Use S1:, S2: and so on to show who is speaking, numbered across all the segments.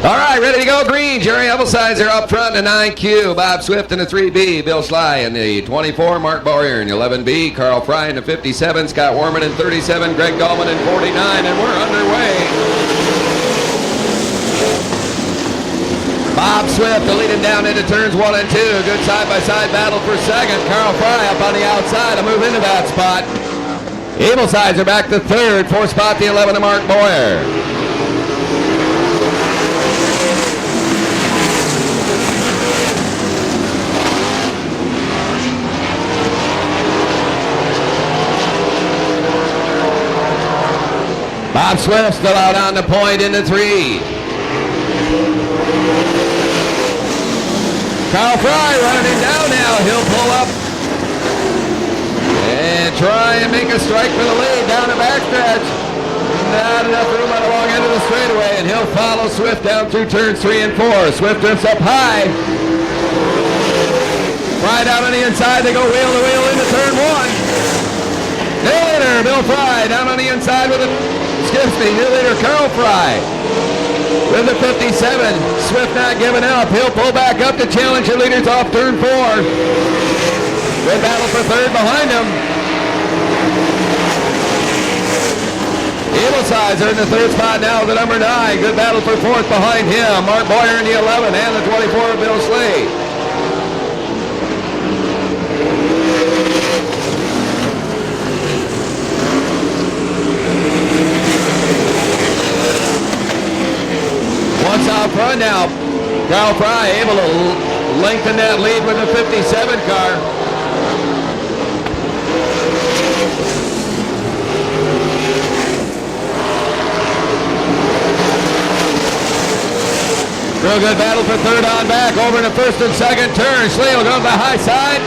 S1: All right, ready to go. Green, Jerry Evelsizer up front in the 9Q. Bob Swift in the 3B. Bill Sly in the 24. Mark Boyer in the 11B. Carl Fry in the 57. Scott Warman in 37. Greg Dahlman in 49. And we're underway. Bob Swift leading down into turns 1 and 2. Good side-by-side battle for second. Carl Fry up on the outside. A move into that spot. Evelsizer back to third. Fourth spot, the 11 to Mark Boyer. Bob Swift still out on the point in the 3. Carl Fry running him down now. He'll pull up and try and make a strike for the lead down the backstretch. Not enough room on the long end of the straightaway, and he'll follow Swift down through turns 3 and 4. Swift drifts up high. Fry down on the inside. They go wheel to wheel into turn 1. New leader, Bill Fry, down on the inside with a, new leader, Carl Fry. With the 57, Swift not giving up. He'll pull back up to challenge the leaders off turn 4. Good battle for third behind him. Evelsizer in the third spot now, the number 9. Good battle for fourth behind him. Mark Boyer in the 11 and the 24, Bill Slee. Once out front now, Carl Fry able to lengthen that lead with the 57 car. Real good battle for third on back over in the first and second turn. Slee will go to the high side.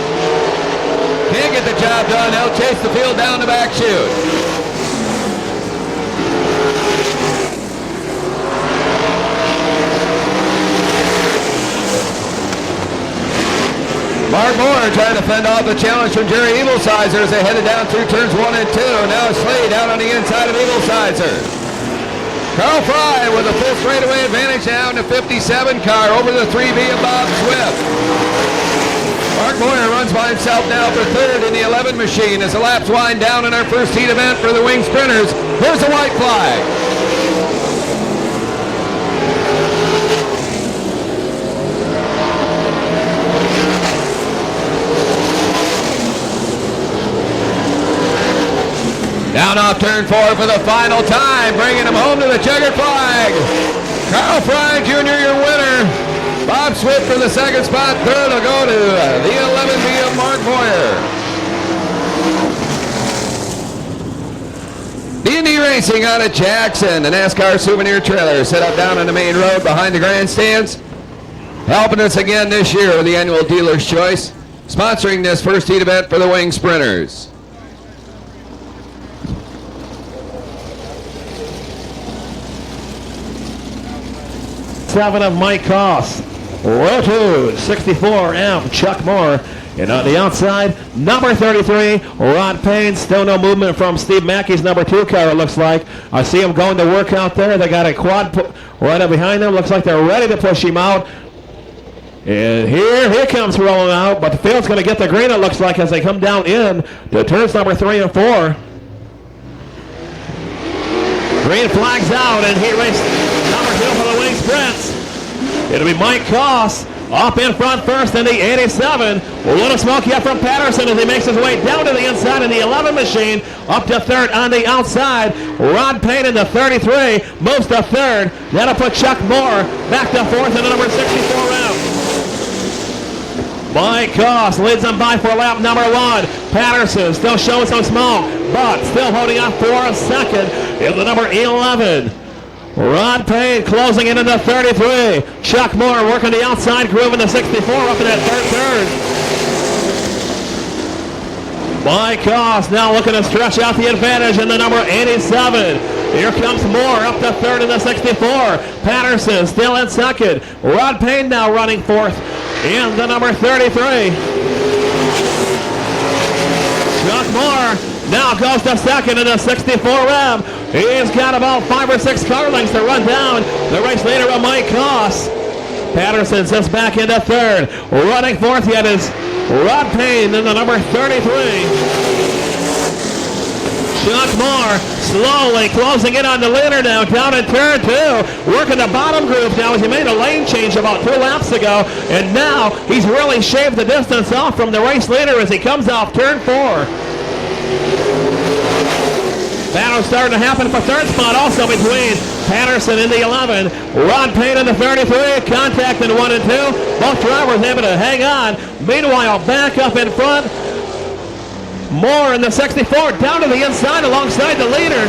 S1: Can't get the job done. They'll chase the field down the back chute. Mark Boyer trying to fend off the challenge from Jerry Evelsizer as they headed down through turns 1 and 2. Now Slee down on the inside of Evelsizer. Carl Fry with a full straightaway advantage now in the 57 car over the 3B of Bob Swift. Mark Boyer runs by himself now for third in the 11 machine as the laps wind down in our first heat event for the wing sprinters. Here's the white flag. Down off turn 4 for the final time, bringing him home to the checkered flag. Carl Fry Jr., your winner. Bob Swift for the second spot. Third will go to the 11B of Mark Boyer. D&D Racing out of Jackson. The NASCAR souvenir trailer set up down on the main road behind the grandstands. Helping us again this year with the annual Dealer's Choice. Sponsoring this first heat event for the wing sprinters.
S2: 7 of Mike Koss. Row 2, 64M, Chuck Moore. And on the outside, number 33, Rod Payne. Still no movement from Steve Mackey's number 2 car, it looks like. I see him going to work out there. They got a quad right up behind them. Looks like they're ready to push him out. And here he comes rolling out. But the field's going to get the green, it looks like, as they come down in to turns number 3 and 4. Green flags out, and he raced number 2 for the wing sprints. It'll be Mike Koss up in front first in the 87. A little smoke yet from Patterson as he makes his way down to the inside in the 11 machine. Up to third on the outside. Rod Payne in the 33 moves to third. That'll put Chuck Moore back to fourth in the number 64 round. Mike Koss leads them by for lap number 1. Patterson still showing some smoke, but still holding on for a second in the number 11. Rod Payne closing in the 33. Chuck Moore working the outside groove in the 64 up in that third turn. Mike Koss now looking to stretch out the advantage in the number 87. Here comes Moore up to third in the 64. Patterson still in second. Rod Payne now running fourth in the number 33. Chuck Moore now goes to second in the 64 Ram. He's got about 5 or 6 car lengths to run down the race leader of Mike Koss. Patterson sits back into third. Running fourth yet is Rod Payne in the number 33. Chuck Moore slowly closing in on the leader now, down in turn 2. Working the bottom group now as he made a lane change about 2 laps ago. And now he's really shaved the distance off from the race leader as he comes off turn 4. Battle starting to happen for third spot also between Patterson in the 11, Rod Payne in the 33, contact in 1 and 2. Both drivers able to hang on. Meanwhile, back up in front, Moore in the 64 down to the inside alongside the leader.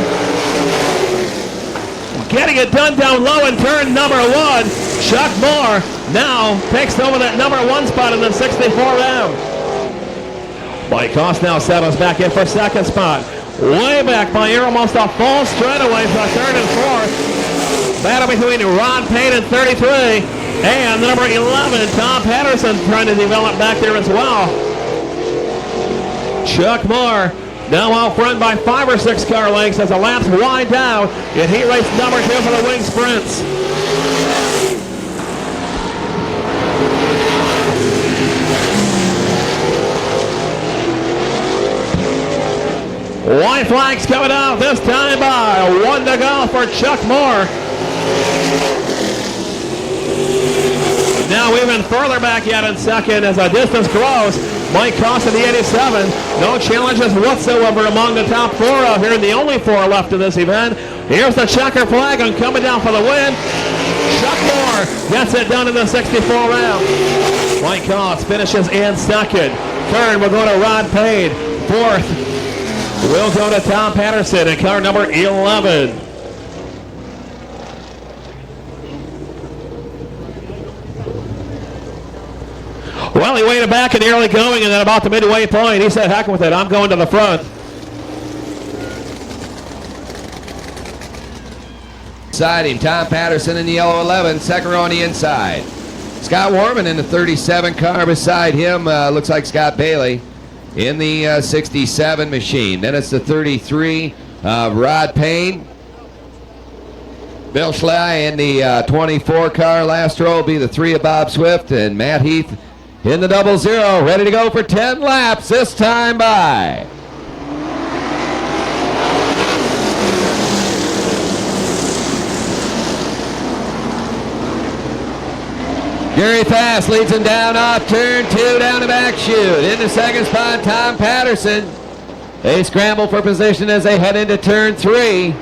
S2: Getting it done down low in turn number 1. Chuck Moore now takes over that number 1 spot in the 64M. Mike Koss now settles back in for second spot. Way back by here, almost a full straightaway for third and fourth. Battle between Rod Payne in 33 and the number 11, Tom Patterson, trying to develop back there as well. Chuck Moore now out front by 5 or 6 car lengths as the laps wind down in heat race number 2 for the wing sprints. White flags coming out this time by 1 to go for Chuck Moore. Now even further back yet in second as the distance grows. Mike Koss in the 87. No challenges whatsoever among the top 4 out here, and the only 4 left in this event. Here's the checker flag and coming down for the win. Chuck Moore gets it done in the 64 round. Mike Koss finishes in second. Third will go to Rod Payne. Fourth will go to Tom Patterson in car number 11. Well, he waited back in the early going, and then about the midway point, he said, heck with it, I'm going to the front.
S1: Beside him, Tom Patterson in the yellow 11, second row on the inside. Scott Warman in the 37 car beside him, looks like Scott Bailey in the 67 machine. Then it's the 33, Rod Payne. Bill Schley in the 24 car. Last row will be the 3 of Bob Swift, and Matt Heath in the 00, ready to go for 10 laps, this time by. Gary Fast leads him down off turn 2, down the back chute. In the second spot, Tom Patterson. They scramble for position as they head into turn 3.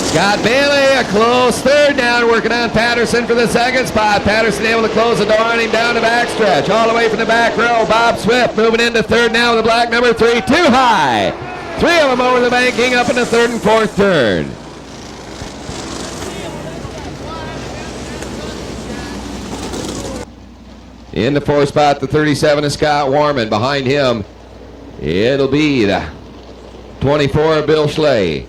S1: Scott Bailey, a close third down, working on Patterson for the second spot. Patterson able to close the door on him down the backstretch. All the way from the back row, Bob Swift moving into third now with the black number 3, too high. 3 of them over the banking up in the third and fourth turn. In the fourth spot, the 37 is Scott Warman. Behind him, it'll be the 24, Bill Schley.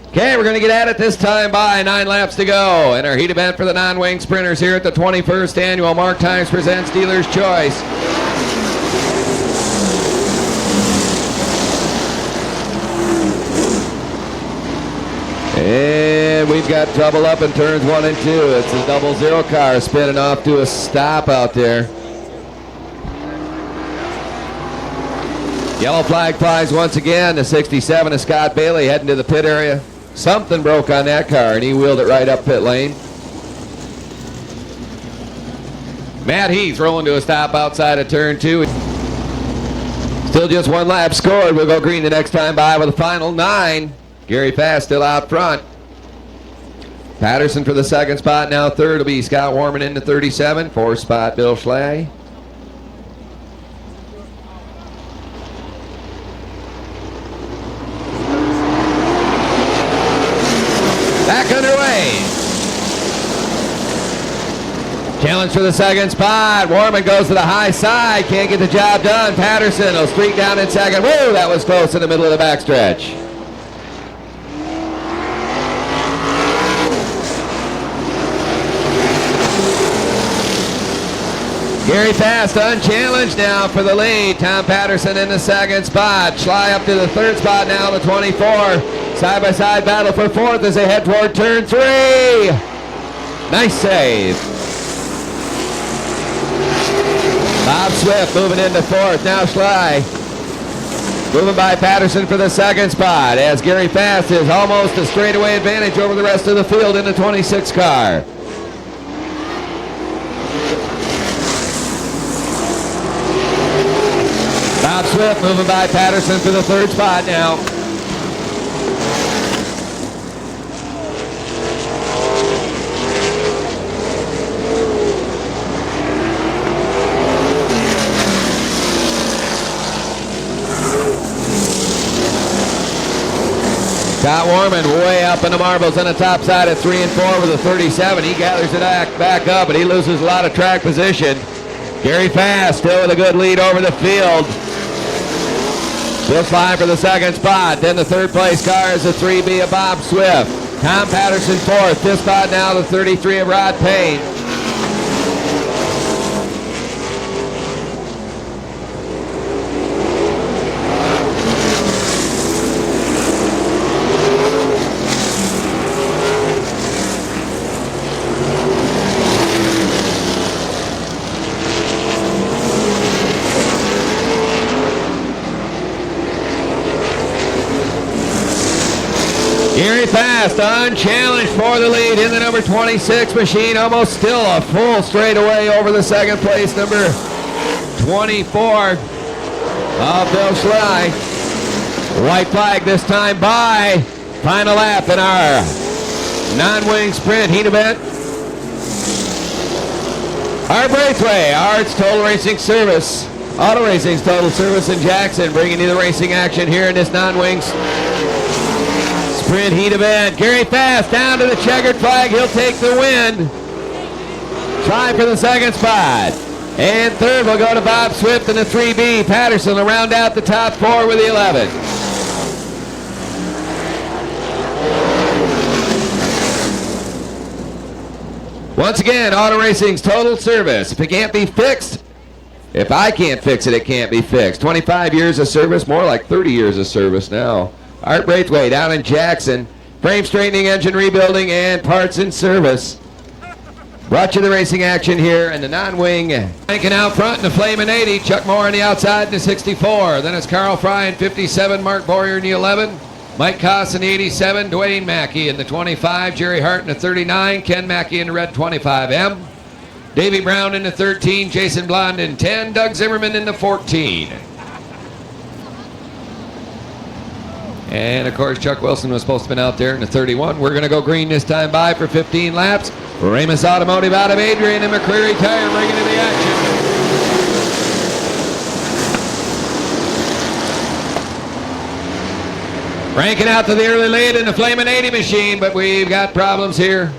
S1: Okay, we're going to get at it this time by 9 laps to go. In our heat event for the non-wing sprinters here at the 21st Annual Mark Times Presents Dealer's Choice. And we've got trouble up in turns 1 and 2. It's a 00 car spinning off to a stop out there. Yellow flag flies once again. The 67 is Scott Bailey heading to the pit area. Something broke on that car, and he wheeled it right up pit lane. Matt Heath rolling to a stop outside of turn 2. Still just 1 lap scored. We'll go green the next time by with a final 9. Gary Fast still out front. Patterson for the second spot. Now third will be Scott Warman in the 37. Fourth spot, Bill Schley. Back underway. Challenge for the second spot. Warman goes to the high side. Can't get the job done. Patterson will streak down in second. Whoa, that was close in the middle of the backstretch. Gary Fast unchallenged now for the lead. Tom Patterson in the second spot. Schley up to the third spot now, the 24. Side-by-side battle for fourth as they head toward turn 3. Nice save. Bob Swift moving into fourth. Now Schley moving by Patterson for the second spot as Gary Fast is almost a straightaway advantage over the rest of the field in the 26 car. Bob Swift moving by Patterson for the third spot now. Scott Warman way up in the marbles on the top side at 3 and 4 with a 37. He gathers it back up, but he loses a lot of track position. Gary Fast still with a good lead over the field. Still flying for the second spot. Then the third place car is the 3B of Bob Swift. Tom Patterson fourth. This spot now the 33 of Rod Payne. Gary Fast unchallenged for the lead in the number 26 machine. Almost still a full straightaway over the second place number 24 of Bill Schley. White flag this time by. Final lap in our non-wing sprint heat event. Our Braithwaite, Arts Total Racing Service, Auto Racing's Total Service in Jackson, bringing you the racing action here in this non-wings sprint heat event. Gary Fast down to the checkered flag. He'll take the win. Try for the second spot. And third will go to Bob Swift in the 3B. Patterson will round out the top four with the 11. Once again, Auto Racing's Total Service. If it can't be fixed, if I can't fix it, it can't be fixed. 25 years of service, more like 30 years of service now. Art Braithwaite down in Jackson. Frame straightening, engine rebuilding, and parts and service. Brought you the racing action here in the non-wing. Rankin out front in the Flamin' 80. Chuck Moore on the outside in the 64. Then it's Carl Fry in 57. Mark Boyer in the 11. Mike Koss in the 87. Dwayne Mackey in the 25. Jerry Hart in the 39. Ken Mackey in the red 25M. Davey Brown in the 13. Jason Blond in 10. Doug Zimmerman in the 14. And, of course, Chuck Wilson was supposed to have been out there in the 31. We're going to go green this time by for 15 laps. Ramus Automotive out of Adrian and McCreary Tire bringing in the action. Rankin out to the early lead in the Flamin' 80 machine, but we've got problems here.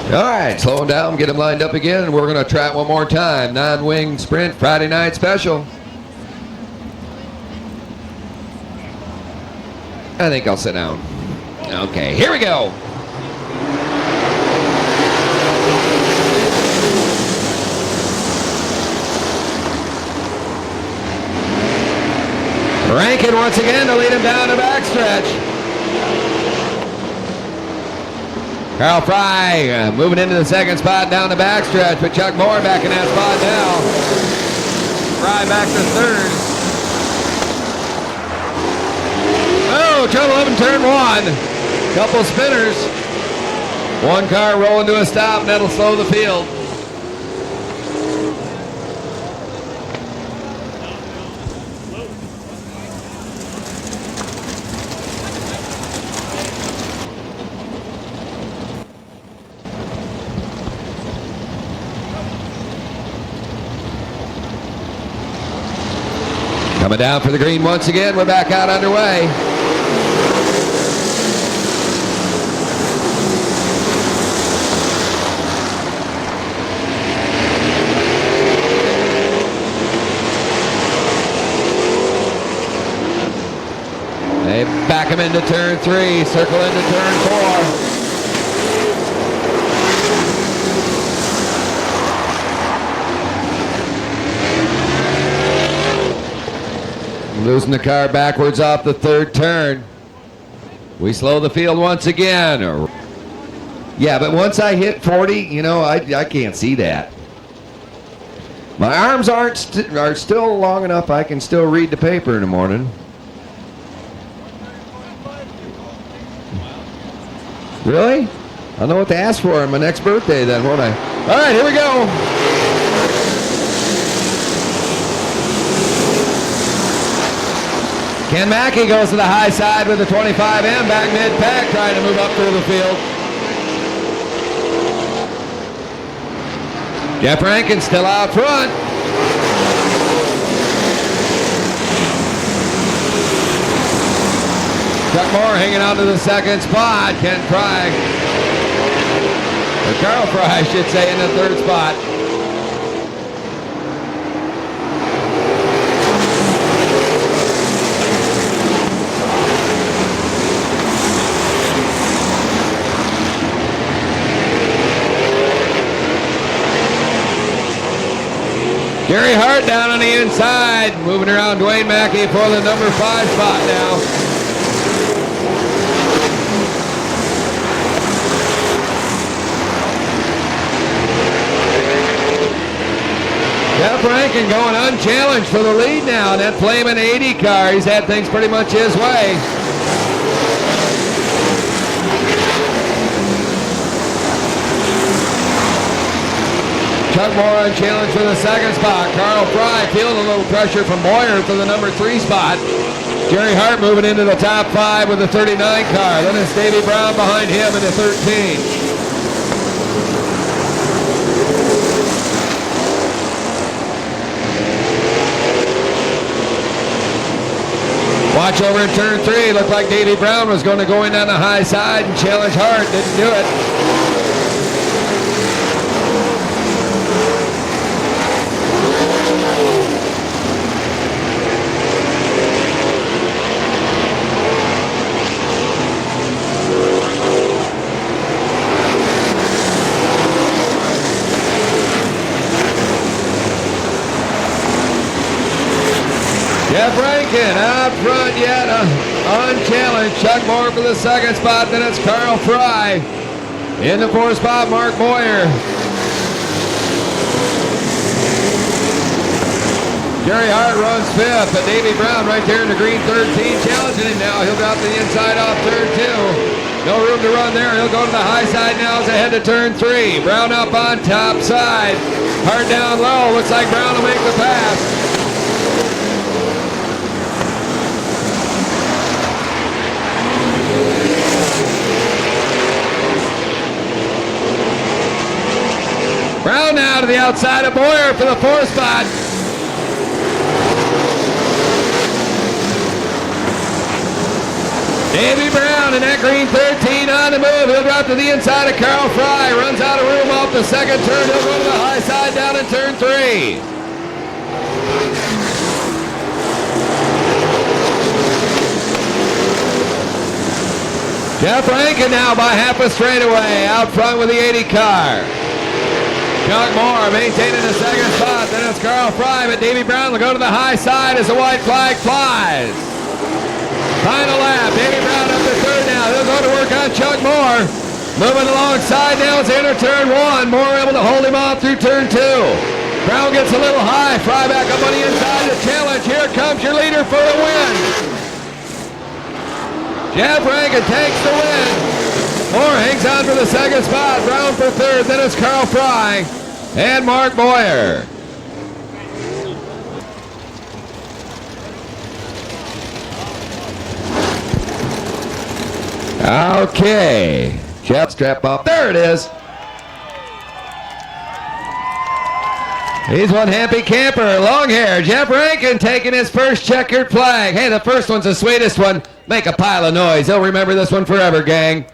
S1: All right, slow them down, get them lined up again, and we're going to try it one more time. Non-wing sprint Friday night special. I think I'll sit down. Okay, here we go. Rankin once again to lead him down the backstretch. Carl Fry moving into the second spot down the backstretch, but Chuck Moore back in that spot now. Fry back to third. Oh, trouble up in turn one. Couple spinners. One car rolling to a stop, and that'll slow the field. Coming down for the green once again. We're back out underway. They back him into turn 3, circle into turn 4. Losing the car backwards off the third turn. We slow the field once again. Yeah, but once I hit 40, you know, I can't see that. My arms are still long enough I can still read the paper in the morning. Really? I'll know what to ask for on my next birthday then, won't I? All right, here we go. Ken Mackey goes to the high side with the 25M back mid-pack, trying to move up through the field. Jeff Rankin still out front. Chuck Moore hanging on to the second spot. Ken Fry, or Carl Fry, I should say, in the third spot. Gary Hart down on the inside, moving around Dwayne Mackey for the number 5 spot now. Jeff Rankin going unchallenged for the lead now in that flaming 80 car. He's had things pretty much his way. Chuck Moore unchallenged for the second spot. Carl Fry feeling a little pressure from Boyer for the number 3 spot. Jerry Hart moving into the top 5 with the 39 car. Then it's Davey Brown behind him in the 13. Watch over in turn 3. Looked like Davey Brown was going to go in on the high side and challenge Hart. Didn't do it. Jeff Rankin out front yet, unchallenged. Chuck Moore for the second spot. Then it's Carl Fry. In the 4th spot, Mark Boyer. Jerry Hart runs 5th, but Davey Brown right there in the green 13 challenging him now. He'll drop the inside off turn 2. No room to run there. He'll go to the high side now as ahead to turn 3. Brown up on top side. Hart down low. Looks like Brown will make the pass. Brown now to the outside of Boyer for the 4th spot. Davey Brown in that green 13 on the move. He'll drop to the inside of Carl Fry. Runs out of room off the second turn. He'll go to the high side down in turn 3. Jeff Rankin now by half a straightaway out front with the 80 car. Chuck Moore maintaining the second spot. Then it's Carl Fry, but Davey Brown will go to the high side as the white flag flies. Final lap. Davey Brown up to third now. He'll go to work on Chuck Moore. Moving alongside now as they enter turn 1. Moore able to hold him off through turn 2. Brown gets a little high. Fry back up on the inside to challenge. Here comes your leader for the win. Jeff Rankin takes the win. Moore hangs on for the second spot. Brown for third. Then it's Carl Fry and Mark Boyer. Okay. Jeff strap up. There it is. He's one happy camper. Longhair Jeff Rankin taking his first checkered flag. Hey, the first one's the sweetest one. Make a pile of noise. He'll remember this one forever, gang.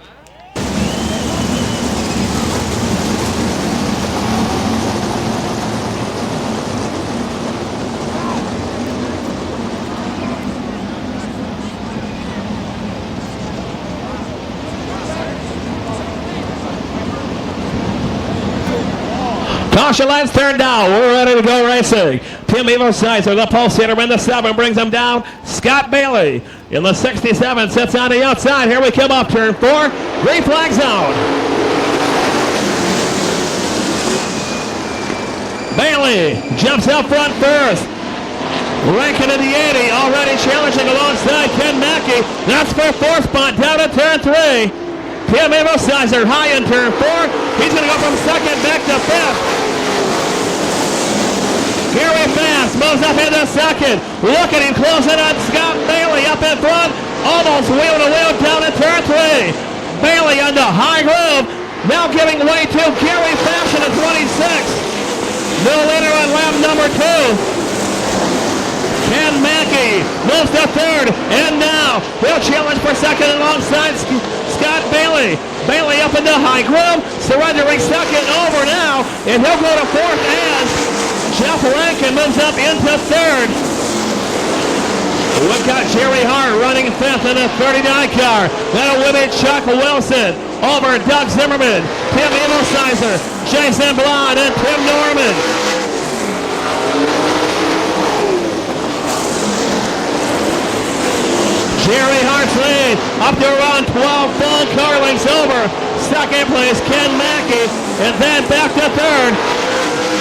S2: Caution lights turned down. We're ready to go racing. Tim Evosizer, the pole sitter in the 7, brings him down. Scott Bailey in the 67 sits on the outside. Here we come up turn 4. Green flag zone. Bailey jumps up front first. Rankin in the 80, already challenging alongside Ken Mackey. That's for 4th spot down at turn 3. Tim Evosizer high in turn 4. He's going to go from 2nd back to 5th. Gary Fast moves up into 2nd. Look at him closing on Scott Bailey up in front. Almost wheel to wheel down at turn 3. Bailey on the high groove. Now giving way to Gary Fast in the 26. No leader on lap number 2. Ken Mackey moves to 3rd, and now he'll challenge for 2nd alongside Scott Bailey. Bailey up in the high groove, surrendering 2nd over now, and he'll go to 4th as Jeff Rankin moves up into 3rd. We've got Jerry Hart running 5th in the 39 car. That'll win it Chuck Wilson over Doug Zimmerman, Tim Evosizer, Jason Blond, and Tim Norman. Jerry Hart's lead up to around 12 full car lengths over. 2nd place, Ken Mackey. And then back to 3rd.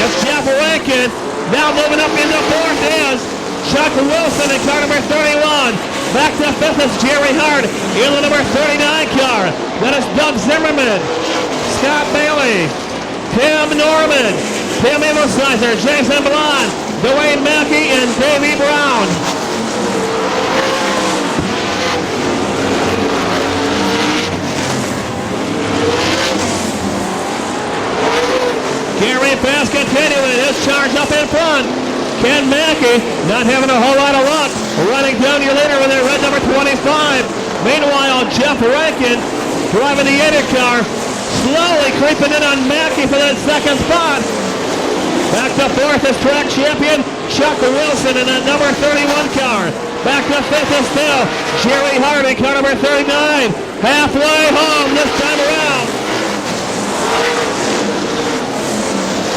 S2: It's Jeff Rankin. Now moving up into 4th is Chuck Wilson in car number 31. Back to 5th is Jerry Hart in the number 39 car. Then it's Doug Zimmerman, Scott Bailey, Tim Norman, Tim Evosizer, Jason Blond, Dwayne Mackey, and Davey Brown. Gary Fast continuing his charge up in front. Ken Mackey not having a whole lot of luck. Running down your leader with their red number 25. Meanwhile, Jeff Rankin driving the 80 car. Slowly creeping in on Mackey for that 2nd spot. Back to 4th is track champion Chuck Wilson in that number 31 car. Back to 5th is still Jerry Hart in car number 39. Halfway home this time around.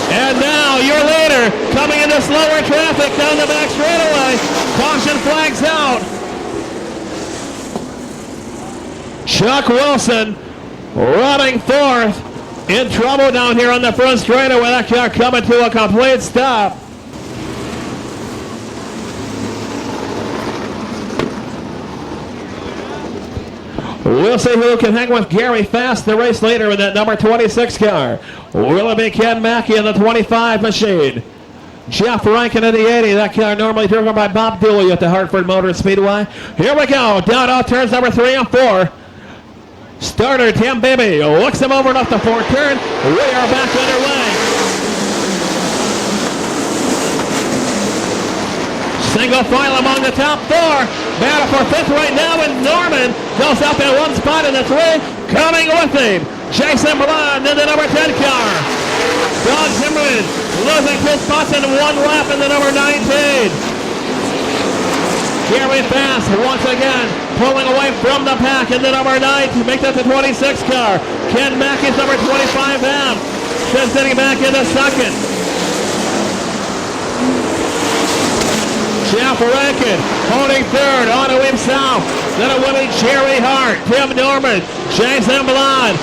S2: And now your leader coming into slower traffic down the back straightaway. Caution flags out. Chuck Wilson running 4th. In trouble down here on the front straightaway. That car coming to a complete stop. We'll see who can hang with Gary Fast, the race leader in that number 26 car. Will it be Ken Mackey in the 25 machine? Jeff Rankin in the 80. That car normally driven by Bob Dooley at the Hartford Motor Speedway. Here we go. Down off turns number 3 and 4. Starter Tim Bibby looks him over and off the 4th turn. We are back underway. Single file among the top 4. Battle for 5th right now, and Norman goes up in 1 spot in the 3. Coming with him, Jason Blond in the number 10 car. Doug Zimmerman losing 2 spots in 1 lap in the number 19. Gary Fast once again pulling away from the pack in the number 9 to make that the 26 car. Ken Mackey's number 25M sitting back in the 2nd. Jeff Rankin holding 3rd, on to himself. Then a winning Jerry Hart, Tim Norman, Jason Blond.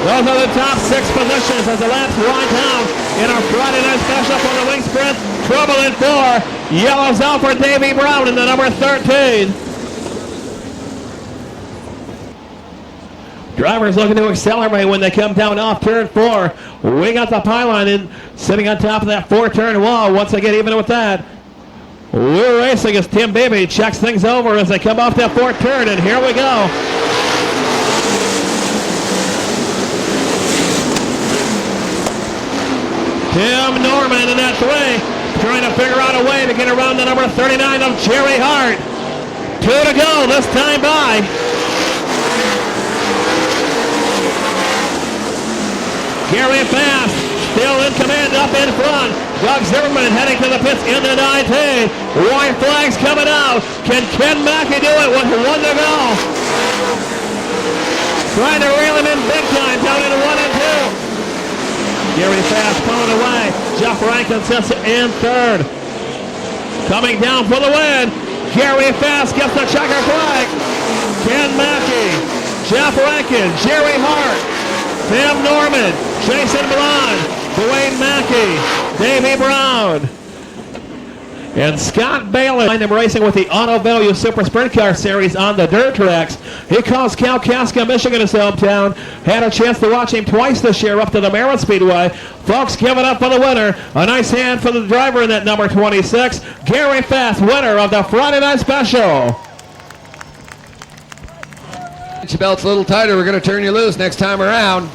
S2: Those are the top 6 positions as the laps wind down in our Friday night special for the wing sprint. Trouble in 4. Yellows out for Davey Brown in the number 13. Drivers looking to accelerate when they come down off turn 4. We got the pylon in, sitting on top of that 4-turn wall. Once they get even with that, we're racing as Tim Bibby checks things over as they come off that 4th turn, and here we go. Tim Norman in that 3, trying to figure out a way to get around the number 39 of Jerry Hart. 2 to go this time by. Gary Fast still in command up in front. Doug Zimmerman heading to the pits in the 19. White flags coming out. Can Ken Mackey do it with 1 to go? Trying to reel him in big time down into 1 and 2. Gary Fast pulling away. Jeff Rankin sits in third. Coming down for the win. Gary Fast gets the checker flag. Ken Mackey, Jeff Rankin, Jerry Hart, Tim Norman, Jason Blond, Dwayne Mackey, Davey Brown, and Scott Bailey. Find him racing with the Auto Value Super Sprint Car Series on the dirt tracks. He calls Kalkaska, Michigan his hometown. Had a chance to watch him twice this year up to the Merritt Speedway. Folks, give it up for the winner. A nice hand for the driver in that number 26. Gary Fast, winner of the Friday Night Special.
S1: Your belt's a little tighter. We're going to turn you loose next time around.